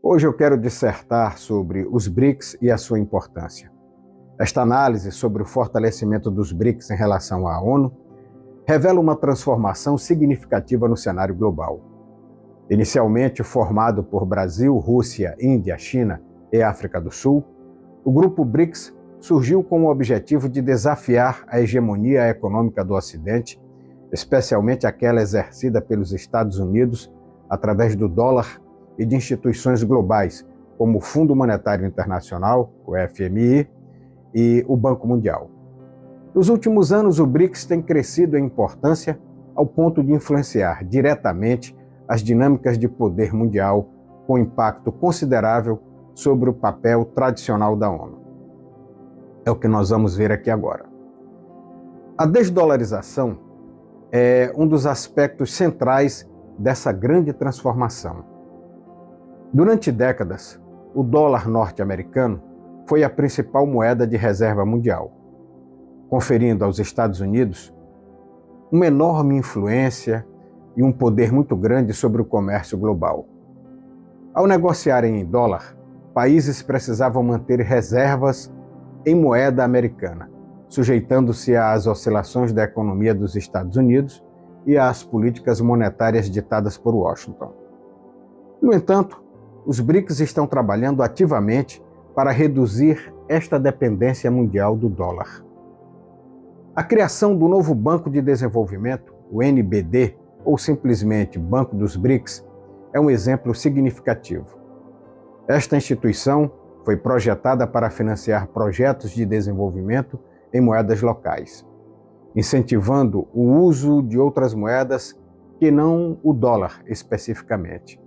Hoje eu quero dissertar sobre os BRICS e a sua importância. Esta análise sobre o fortalecimento dos BRICS em relação à ONU revela uma transformação significativa no cenário global. Inicialmente formado por Brasil, Rússia, Índia, China e África do Sul, o grupo BRICS surgiu com o objetivo de desafiar a hegemonia econômica do Ocidente, especialmente aquela exercida pelos Estados Unidos através do dólar e de instituições globais, como o Fundo Monetário Internacional, o FMI, e o Banco Mundial. Nos últimos anos, o BRICS tem crescido em importância ao ponto de influenciar diretamente as dinâmicas de poder mundial, com impacto considerável sobre o papel tradicional da ONU. É o que nós vamos ver aqui agora. A desdolarização é um dos aspectos centrais dessa grande transformação. Durante décadas, o dólar norte-americano foi a principal moeda de reserva mundial, conferindo aos Estados Unidos uma enorme influência e um poder muito grande sobre o comércio global. Ao negociarem em dólar, países precisavam manter reservas em moeda americana, sujeitando-se às oscilações da economia dos Estados Unidos e às políticas monetárias ditadas por Washington. No entanto, os BRICS estão trabalhando ativamente para reduzir esta dependência mundial do dólar. A criação do novo Banco de Desenvolvimento, o NBD, ou simplesmente Banco dos BRICS, é um exemplo significativo. Esta instituição foi projetada para financiar projetos de desenvolvimento em moedas locais, incentivando o uso de outras moedas que não o dólar especificamente.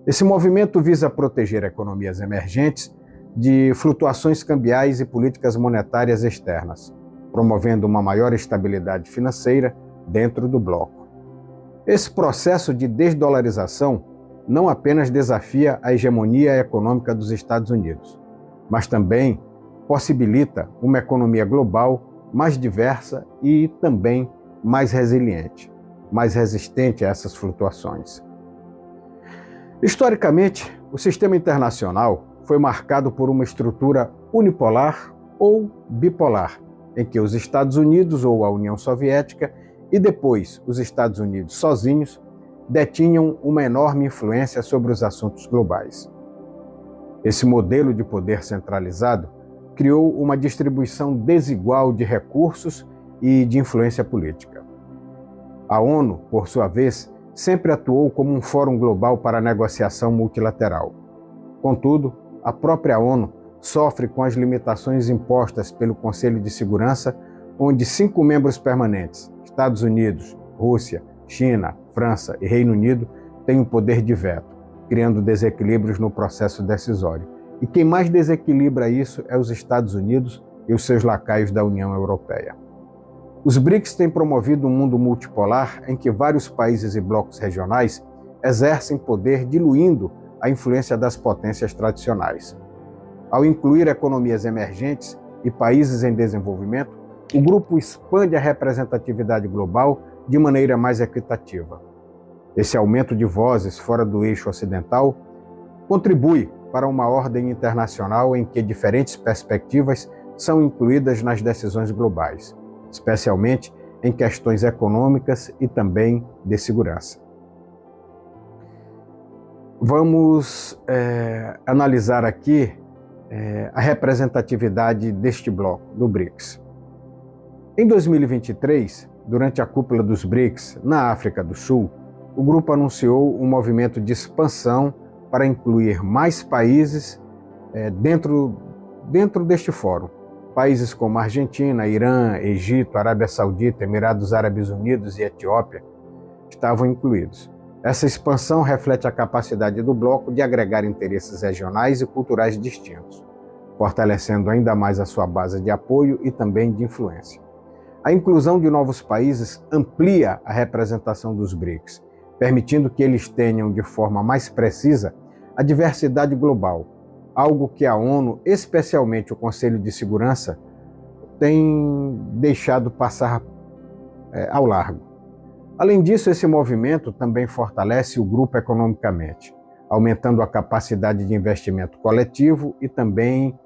Esse movimento visa proteger economias emergentes de flutuações cambiais e políticas monetárias externas, promovendo uma maior estabilidade financeira dentro do bloco. Esse processo de desdolarização não apenas desafia a hegemonia econômica dos Estados Unidos, mas também possibilita uma economia global mais diversa e também mais resiliente, mais resistente a essas flutuações. Historicamente, o sistema internacional foi marcado por uma estrutura unipolar ou bipolar, em que os Estados Unidos ou a União Soviética e depois os Estados Unidos sozinhos detinham uma enorme influência sobre os assuntos globais. Esse modelo de poder centralizado criou uma distribuição desigual de recursos e de influência política. A ONU, por sua vez, sempre atuou como um fórum global para a negociação multilateral. Contudo, a própria ONU sofre com as limitações impostas pelo Conselho de Segurança, onde 5 membros permanentes, Estados Unidos, Rússia, China, França e Reino Unido, têm o poder de veto, criando desequilíbrios no processo decisório. E quem mais desequilibra isso é os Estados Unidos e os seus lacaios da União Europeia. Os BRICS têm promovido um mundo multipolar em que vários países e blocos regionais exercem poder diluindo a influência das potências tradicionais. Ao incluir economias emergentes e países em desenvolvimento, o grupo expande a representatividade global de maneira mais equitativa. Esse aumento de vozes fora do eixo ocidental contribui para uma ordem internacional em que diferentes perspectivas são incluídas nas decisões globais, especialmente em questões econômicas e também de segurança. Vamos analisar aqui a representatividade deste bloco, do BRICS. Em 2023, durante a cúpula dos BRICS na África do Sul, o grupo anunciou um movimento de expansão para incluir mais países dentro deste fórum. Países como Argentina, Irã, Egito, Arábia Saudita, Emirados Árabes Unidos e Etiópia estavam incluídos. Essa expansão reflete a capacidade do bloco de agregar interesses regionais e culturais distintos, fortalecendo ainda mais a sua base de apoio e também de influência. A inclusão de novos países amplia a representação dos BRICS, permitindo que eles tenham de forma mais precisa a diversidade global, algo que a ONU, especialmente o Conselho de Segurança, tem deixado passar ao largo. Além disso, esse movimento também fortalece o grupo economicamente. aumentando a capacidade de investimento coletivo e também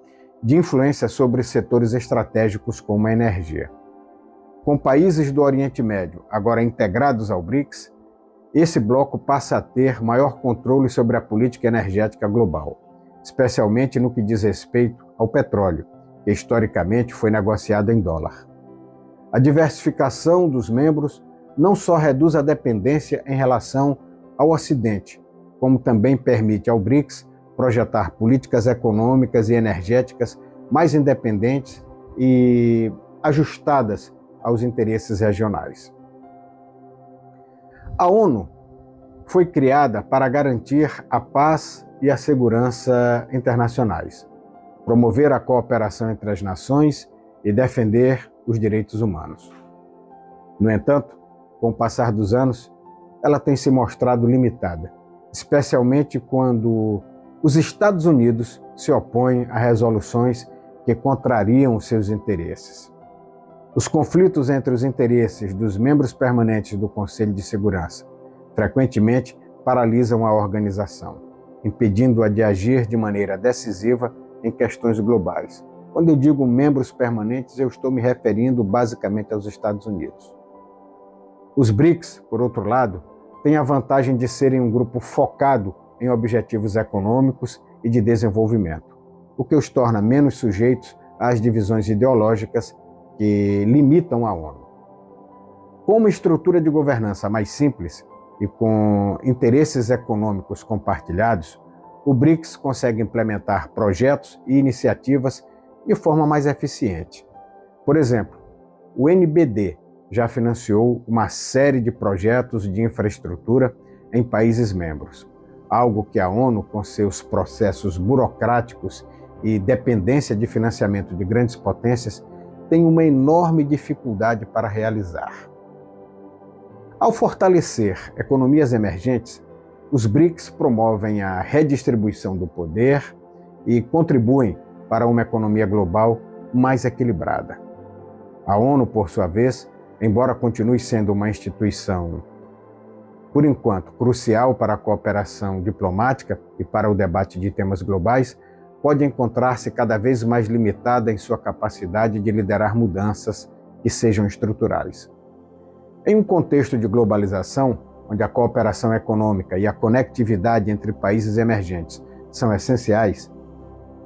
de influência sobre setores estratégicos como a energia. Com países do Oriente Médio agora integrados ao BRICS, esse bloco passa a ter maior controle sobre a política energética global, especialmente no que diz respeito ao petróleo, que historicamente foi negociado em dólar. A diversificação dos membros não só reduz a dependência em relação ao Ocidente, como também permite ao BRICS projetar políticas econômicas e energéticas mais independentes e ajustadas aos interesses regionais. A ONU foi criada para garantir a paz e a segurança internacionais, promover a cooperação entre as nações e defender os direitos humanos. No entanto, com o passar dos anos, ela tem se mostrado limitada, especialmente quando os Estados Unidos se opõem a resoluções que contrariam seus interesses. Os conflitos entre os interesses dos membros permanentes do Conselho de Segurança frequentemente paralisam a organização, impedindo-a de agir de maneira decisiva em questões globais. Quando eu digo membros permanentes, eu estou me referindo basicamente aos Estados Unidos. Os BRICS, por outro lado, têm a vantagem de serem um grupo focado em objetivos econômicos e de desenvolvimento, o que os torna menos sujeitos às divisões ideológicas que limitam a ONU. Com uma estrutura de governança mais simples e com interesses econômicos compartilhados, o BRICS consegue implementar projetos e iniciativas de forma mais eficiente. Por exemplo, o NBD já financiou uma série de projetos de infraestrutura em países membros, algo que a ONU, com seus processos burocráticos e dependência de financiamento de grandes potências, tem uma enorme dificuldade para realizar. Ao fortalecer economias emergentes, os BRICS promovem a redistribuição do poder e contribuem para uma economia global mais equilibrada. A ONU, por sua vez, embora continue sendo uma instituição, por enquanto, crucial para a cooperação diplomática e para o debate de temas globais, pode encontrar-se cada vez mais limitada em sua capacidade de liderar mudanças que sejam estruturais. Em um contexto de globalização, onde a cooperação econômica e a conectividade entre países emergentes são essenciais,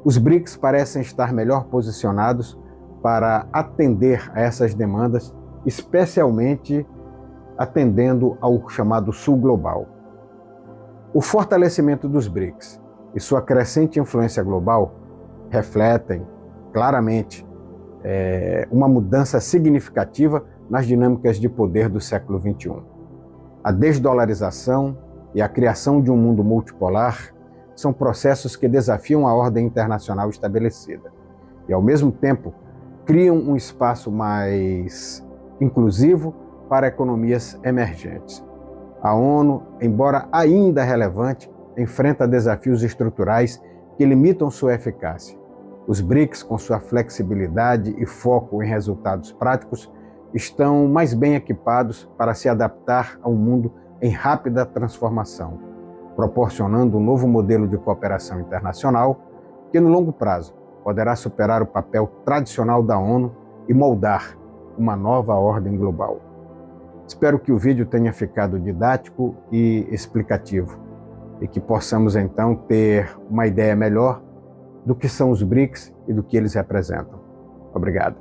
os BRICS parecem estar melhor posicionados para atender a essas demandas, especialmente atendendo ao chamado Sul Global. O fortalecimento dos BRICS e sua crescente influência global refletem claramente uma mudança significativa nas dinâmicas de poder do século XXI. A desdolarização e a criação de um mundo multipolar são processos que desafiam a ordem internacional estabelecida e, ao mesmo tempo, criam um espaço mais inclusivo para economias emergentes. A ONU, embora ainda relevante, enfrenta desafios estruturais que limitam sua eficácia. Os BRICS, com sua flexibilidade e foco em resultados práticos, estão mais bem equipados para se adaptar a um mundo em rápida transformação, proporcionando um novo modelo de cooperação internacional que, no longo prazo, poderá superar o papel tradicional da ONU e moldar uma nova ordem global. Espero que o vídeo tenha ficado didático e explicativo e que possamos então ter uma ideia melhor do que são os BRICS e do que eles representam. Obrigado.